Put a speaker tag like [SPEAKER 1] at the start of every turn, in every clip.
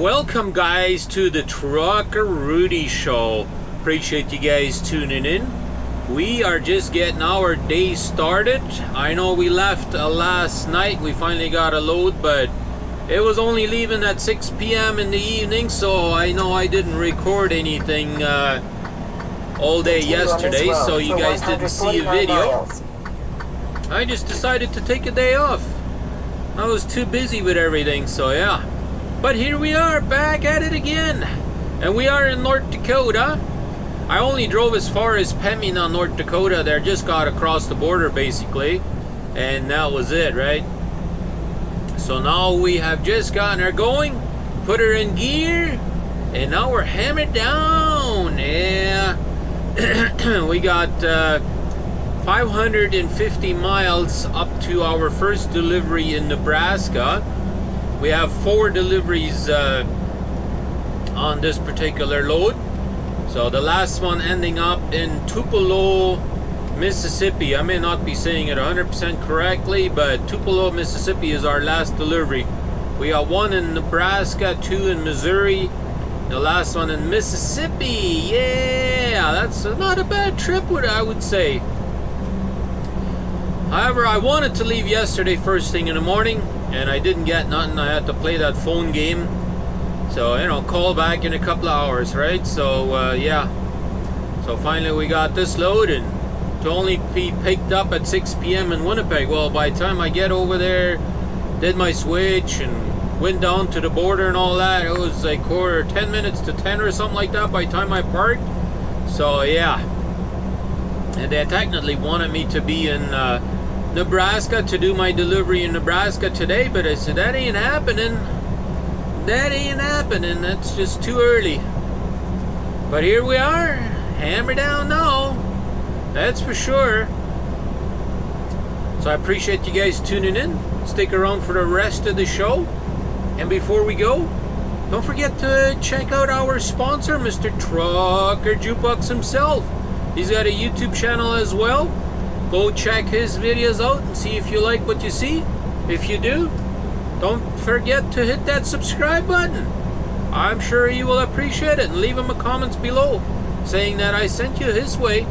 [SPEAKER 1] Welcome guys to the Trucker Rudi show. Appreciate you guys tuning in. We are just getting our day started. I know we left last night. We finally got a load, but it was only leaving at 6 p.m. in the evening, so I know I didn't record anything all day yesterday, so you guys didn't see a video. I just decided to take a day off. I was too busy with everything, so yeah. But here we are, back at it again. And we are in North Dakota. I only drove as far as Pembina, North Dakota there, just got across the border basically. And that was it, right? So now we have just gotten her going, put her in gear, and now we're hammered down. Yeah. We got 550 miles up to our first delivery in Nebraska. We have 4 deliveries on this particular load. So the last one ending up in Tupelo, Mississippi. I may not be saying it 100% correctly, but Tupelo, Mississippi is our last delivery. We got 1 in Nebraska, 2 in Missouri, the last one in Mississippi. Yeah, that's not a bad trip, I would say. However, I wanted to leave yesterday first thing in the morning, and I didn't get nothing. I had to play that phone game. So, you know, call back in a couple of hours, right? So, yeah. So finally we got this load, and to only be picked up at 6 p.m. in Winnipeg. Well, by the time I get over there, did my switch, and went down to the border and all that, it was like 10 minutes to 10 or something like that by the time I parked. So, yeah. And they technically wanted me to be in Nebraska to do my delivery in Nebraska today, but I said that ain't happening. That ain't happening. That's just too early. But here we are, hammer down now. That's for sure. So I appreciate you guys tuning in. Stick around for the rest of the show. And before we go, don't forget to check out our sponsor, Mr. Trucker Jukebox himself. He's got a YouTube channel as well. Go check his videos out and see if you like what you see. If you do, don't forget to hit that subscribe button. I'm sure you will appreciate it, and leave him a comment below saying that I sent you his way.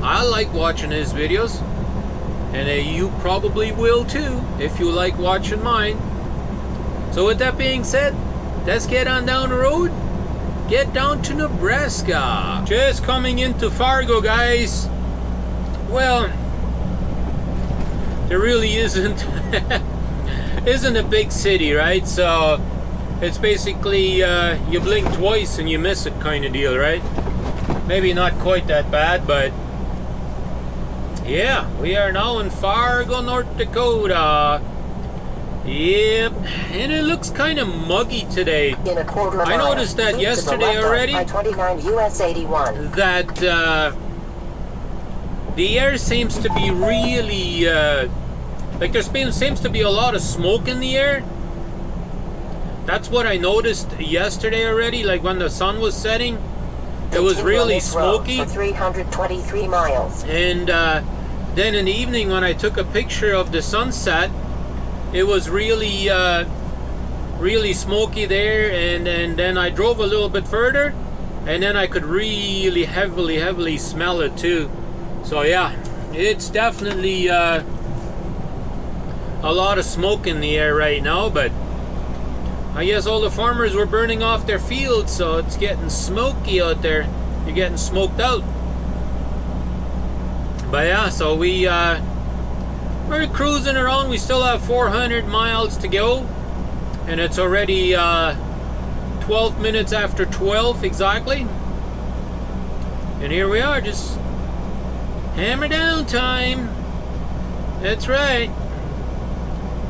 [SPEAKER 1] I like watching his videos, and you probably will too if you like watching mine. So with that being said, let's get on down the road. Get down to Nebraska. Just coming into Fargo, guys. Well, there really isn't a big city, right? So it's basically you blink twice and you miss it kind of deal, right? Maybe not quite that bad, but yeah, we are now in Fargo, North Dakota. Yep, and it looks kind of muggy today. I noticed that yesterday already. That the air seems to be really like there seems to be a lot of smoke in the air. That's what I noticed yesterday already. Like when the sun was setting, it was really smoky. For 323 miles. And then in the evening when I took a picture of the sunset, it was really really smoky there, and then I drove a little bit further, and then I could really heavily smell it too. So yeah, it's definitely a lot of smoke in the air right now, but I guess all the farmers were burning off their fields, so it's getting smoky out there. You're getting smoked out. But yeah, so we're cruising around. We still have 400 miles to go, and it's already 12 minutes after 12 exactly. And here we are, just hammer down time. That's right.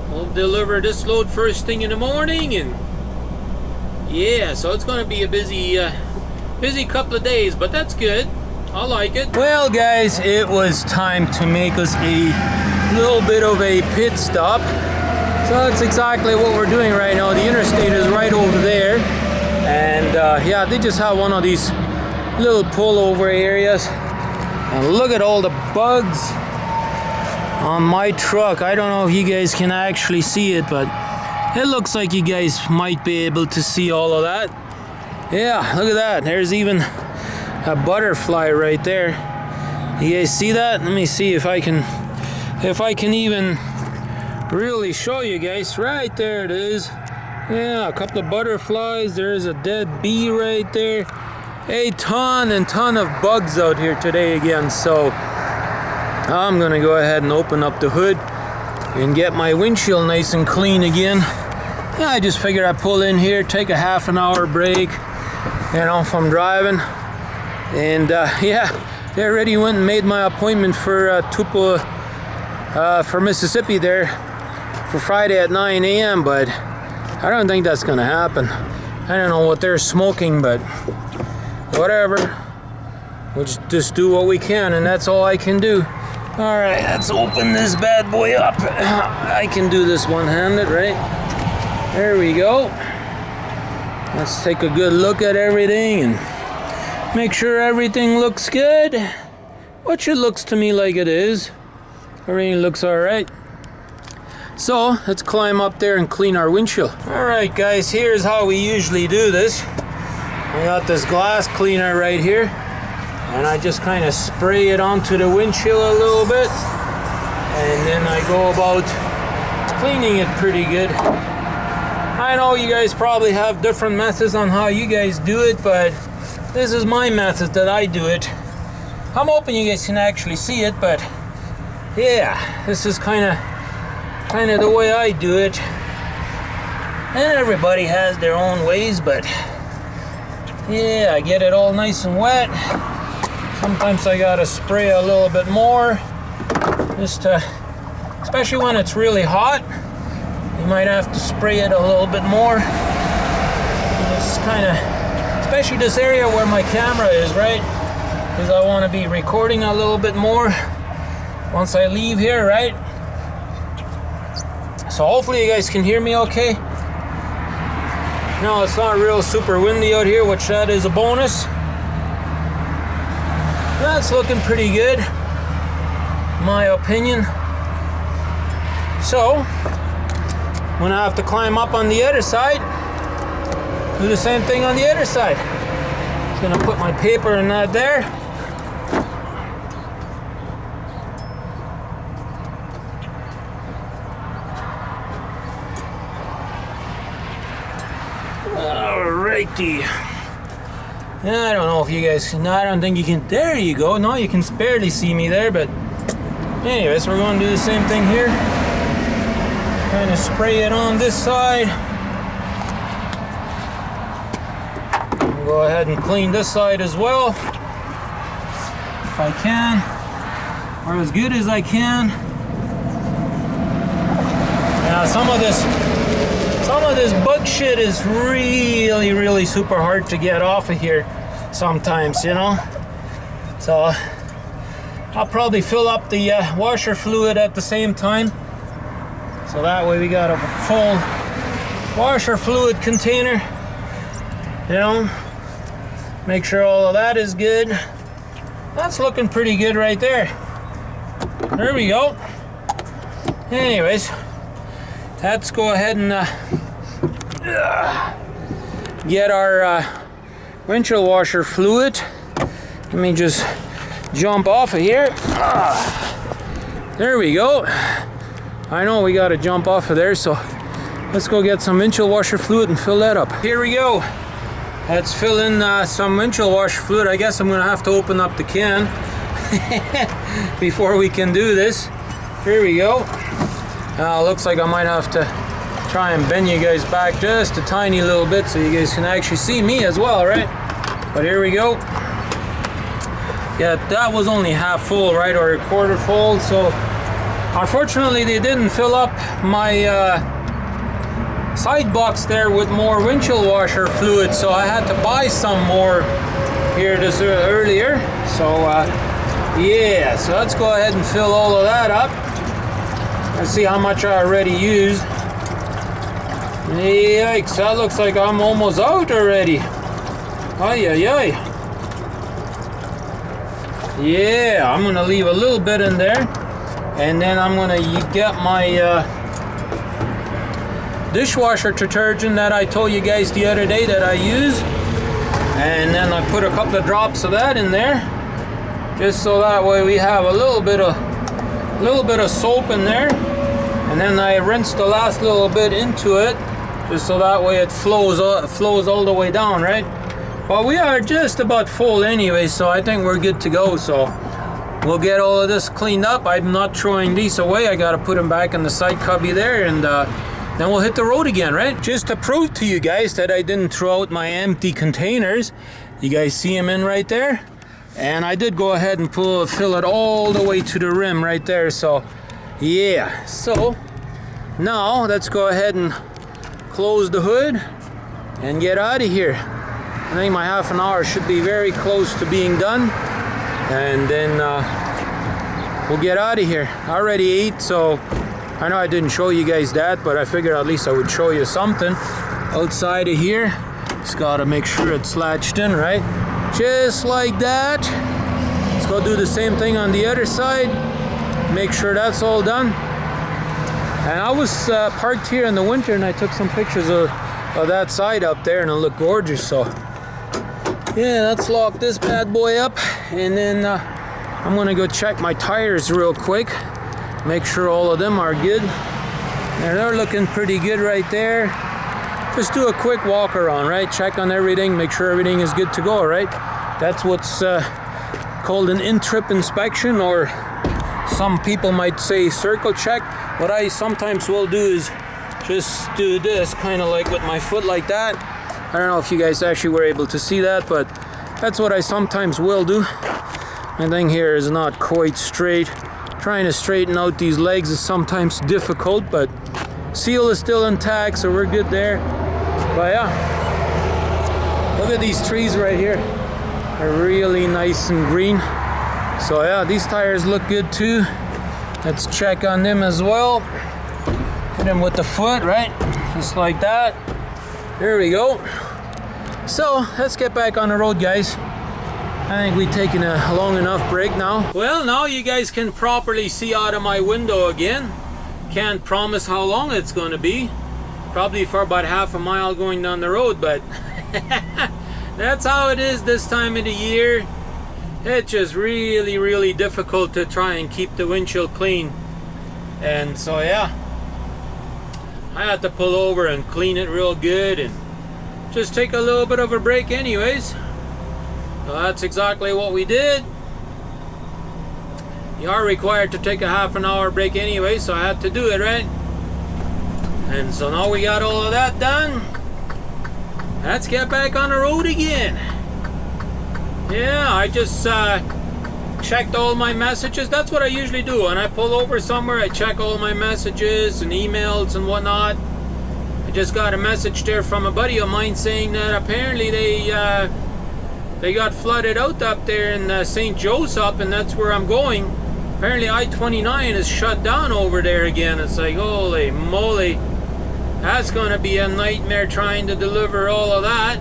[SPEAKER 1] We'll deliver this load first thing in the morning, and yeah, so it's going to be a busy couple of days, but that's good. I like it. Well, guys, it was time to make us a little bit of a pit stop. So that's exactly what we're doing right now. The interstate is right over there, and yeah, they just have one of these little pullover areas. And look at all the bugs on my truck. I don't know if you guys can actually see it, but It looks like you guys might be able to see all of that. Yeah, look at that. There's even a butterfly right there. You guys see that? Let me see if I can even really show you guys. Right there it is. Yeah, a couple of butterflies. There's a dead bee right there. A ton of bugs out here today again. So I'm gonna go ahead and open up the hood and get my windshield nice and clean again. Yeah, I just figured I'd pull in here, take a half an hour break, you know, from driving. And yeah, they already went and made my appointment for Tupelo, for Mississippi there for Friday at 9 a.m. But I don't think that's gonna happen. I don't know what they're smoking, but whatever. We'll just do what we can, and that's all I can do. All right, let's open this bad boy up. I can do this one-handed, right? There we go. Let's take a good look at everything and make sure everything looks good. Which it looks to me like it is. Everything looks all right. So let's climb up there and clean our windshield. All right, guys, here's how we usually do this. I got this glass cleaner right here, and I just kind of spray it onto the windshield a little bit, and then I go about cleaning it pretty good. I know you guys probably have different methods on how you guys do it, but this is my method that I do it. I'm hoping you guys can actually see it, but yeah, this is kind of the way I do it. And everybody has their own ways, but yeah, I get it all nice and wet. Sometimes I gotta spray a little bit more, just to, especially when it's really hot, you might have to spray it a little bit more. It's kind of, especially this area where my camera is, right? Because I want to be recording a little bit more once I leave here, right? So hopefully you guys can hear me okay. No, it's not real super windy out here, which that is a bonus. That's looking pretty good, in my opinion. So, I'm gonna have to climb up on the other side, do the same thing on the other side. Just gonna put my paper in that there. Alrighty. Yeah, I don't know if you guys can, I don't think you can, there you go. No, you can barely see me there, but anyways, we're going to do the same thing here. Kind of spray it on this side. I'll go ahead and clean this side as well, if I can, or as good as I can. Now, some of this bug shit is really super hard to get off of here sometimes, you know. So I'll probably fill up the washer fluid at the same time, so that way we got a full washer fluid container, you know. Make sure all of that is good. That's looking pretty good right there. There we go. Anyways, let's go ahead and get our windshield washer fluid. Let me just jump off of here. There we go. I know we got to jump off of there, so let's go get some windshield washer fluid and fill that up. Here we go. Let's fill in some windshield washer fluid. I guess I'm gonna have to open up the can before we can do this. Here we go. Looks like I might have to try and bend you guys back just a tiny little bit so you guys can actually see me as well, right? But here we go. Yeah, that was only half full, right, or a quarter full. So unfortunately they didn't fill up my side box there with more windshield washer fluid, so I had to buy some more here this earlier. So yeah, so let's go ahead and fill all of that up. Let's see how much I already used. Yikes, that looks like I'm almost out already. Ay, ay, ay. Yeah, I'm gonna leave a little bit in there, and then I'm gonna get my dishwasher detergent that I told you guys the other day that I use, and then I put a couple of drops of that in there, just so that way we have a little bit of soap in there. And then I rinse the last little bit into it, just so that way it flows all the way down, right? Well, we are just about full anyway, so I think we're good to go. So we'll get all of this cleaned up. I'm not throwing these away. I got to put them back in the side cubby there, and then we'll hit the road again, right? Just to prove to you guys that I didn't throw out my empty containers. You guys see them in right there? And I did go ahead and fill it all the way to the rim right there. So yeah, so now let's go ahead and close the hood and get out of here. I think my half an hour should be very close to being done, and then we'll get out of here. I already ate, so I know I didn't show you guys that, but I figured at least I would show you something outside of here. Just gotta make sure it's latched in, right? Just like that. Let's go do the same thing on the other side. Make sure that's all done. And I was parked here in the winter, and I took some pictures of that side up there, and it looked gorgeous. So yeah, let's lock this bad boy up, and then I'm gonna go check my tires real quick, make sure all of them are good. And they're looking pretty good right there. Just do a quick walk around, right? Check on everything, make sure everything is good to go, right? That's what's called an in-trip inspection, or some people might say circle check. What I sometimes will do is just do this, kind of like with my foot like that. I don't know if you guys actually were able to see that, but that's what I sometimes will do. My thing here is not quite straight. Trying to straighten out these legs is sometimes difficult, but seal is still intact, so we're good there. But yeah, look at these trees right here. They're really nice and green. So yeah, these tires look good too. Let's check on them as well. Hit them with the foot, right? Just like that. There we go. So let's get back on the road, guys. I think we've taken a long enough break now. Well, now you guys can properly see out of my window again. Can't promise how long it's going to be. Probably for about half a mile going down the road, but that's how it is this time of the year. It's just really, really difficult to try and keep the windshield clean. And so yeah, I had to pull over and clean it real good and just take a little bit of a break anyways. So that's exactly what we did. You are required to take a half an hour break anyway, so I had to do it, right? And so now we got all of that done. Let's get back on the road again. Yeah, I just checked all my messages. That's what I usually do. When I pull over somewhere, I check all my messages and emails and whatnot. I just got a message there from a buddy of mine saying that apparently they got flooded out up there in St. Joseph, and that's where I'm going. Apparently I-29 is shut down over there again. It's like, holy moly, that's gonna be a nightmare trying to deliver all of that.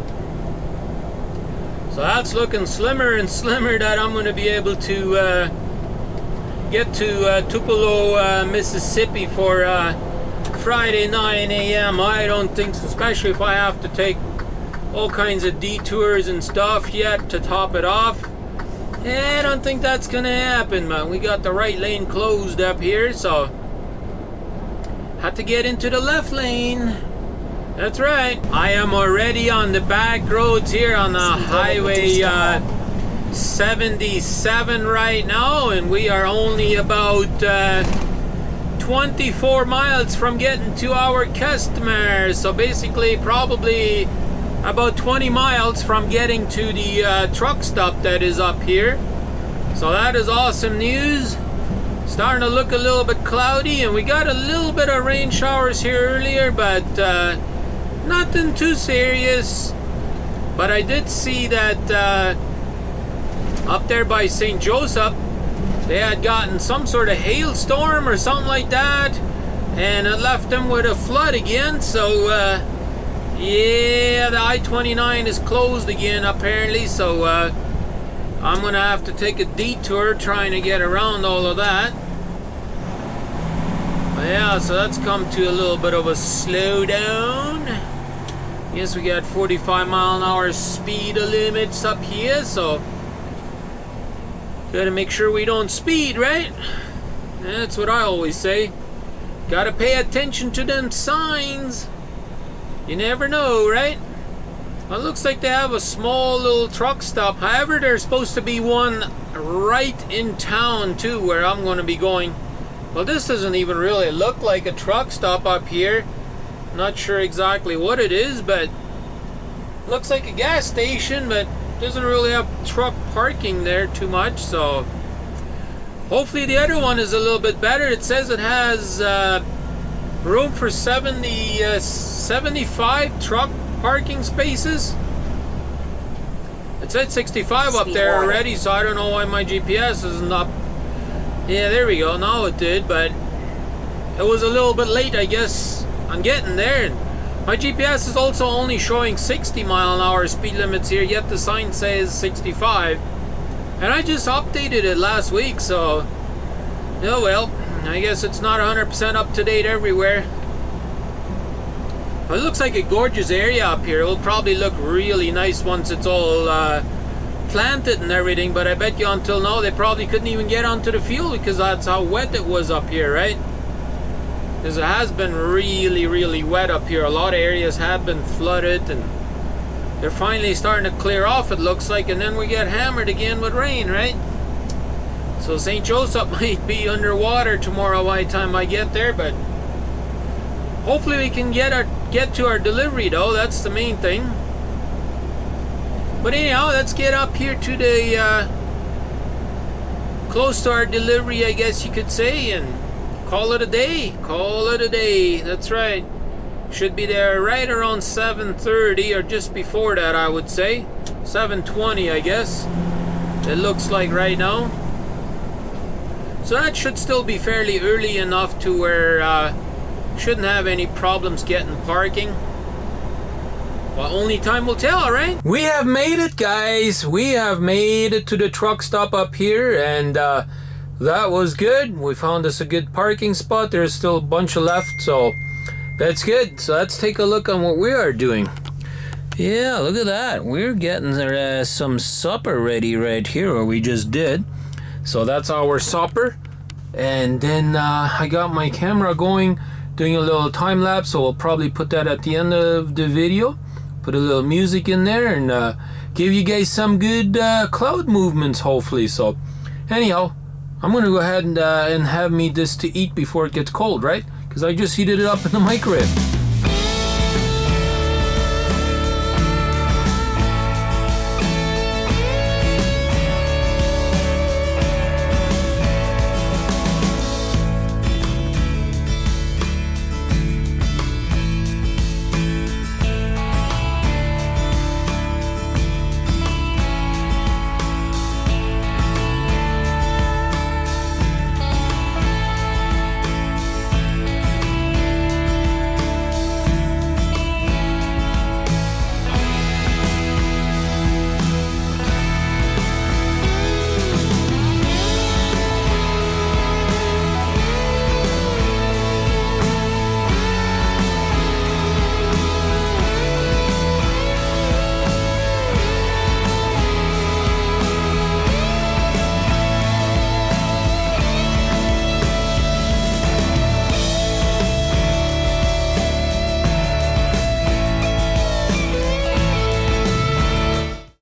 [SPEAKER 1] So that's looking slimmer and slimmer that I'm gonna be able to get to Tupelo, Mississippi for Friday 9 a.m. I don't think so, especially if I have to take all kinds of detours and stuff yet to top it off. I don't think that's gonna happen, man. We got the right lane closed up here, so had to get into the left lane. That's right. I am already on the back roads here on the highway 77 right now, and we are only about 24 miles from getting to our customers. So basically probably about 20 miles from getting to the truck stop that is up here. So that is awesome news. Starting to look a little bit cloudy, and we got a little bit of rain showers here earlier, but nothing too serious. But I did see that up there by St. Joseph, they had gotten some sort of hailstorm or something like that, and it left them with a flood again. So yeah, the I-29 is closed again apparently, so I'm gonna have to take a detour trying to get around all of that. Yeah, so that's come to a little bit of a slowdown. Yes, we got 45-mile-an-hour speed limits up here, so gotta make sure we don't speed, right? That's what I always say. Gotta pay attention to them signs. You never know, right? Well, it looks like they have a small little truck stop. However, there's supposed to be one right in town too, where I'm going to be going. Well, this doesn't even really look like a truck stop up here. Not sure exactly what it is, but looks like a gas station, but doesn't really have truck parking there too much, so hopefully the other one is a little bit better. It says it has room for 75 truck parking spaces. It said 65 up there already, so I don't know why my GPS isn't up. Yeah, there we go. Now it did, but it was a little bit late, I guess. I'm getting there. My GPS is also only showing 60-mile-an-hour speed limits here, yet the sign says 65. And I just updated it last week, so oh well. I guess it's not 100% up to date everywhere. But it looks like a gorgeous area up here. It'll probably look really nice once it's all planted and everything, but I bet you until now they probably couldn't even get onto the field because that's how wet it was up here, right? Because it has been really wet up here. A lot of areas have been flooded, and they're finally starting to clear off, it looks like, and then we get hammered again with rain, right? So St. Joseph might be underwater tomorrow by the time I get there, but hopefully we can get to our delivery though. That's the main thing. But anyhow, let's get up here to the close to our delivery, I guess you could say, and call it a day. Call it a day. That's right. Should be there right around 7:30 or just before that, I would say. 7:20, I guess. It looks like right now. So that should still be fairly early enough to where shouldn't have any problems getting parking. Well, only time will tell, right? We have made it, guys. We have made it to the truck stop up here, and that was good. We found us a good parking spot. There's still a bunch left, so that's good. So let's take a look on what we are doing. Yeah, look at that. We're getting some supper ready right here, or we just did. So that's our supper. And then I got my camera going, doing a little time lapse, so we'll probably put that at the end of the video. Put a little music in there and give you guys some good cloud movements, hopefully. So anyhow, I'm gonna go ahead and have me this to eat before it gets cold, right? Because I just heated it up in the microwave.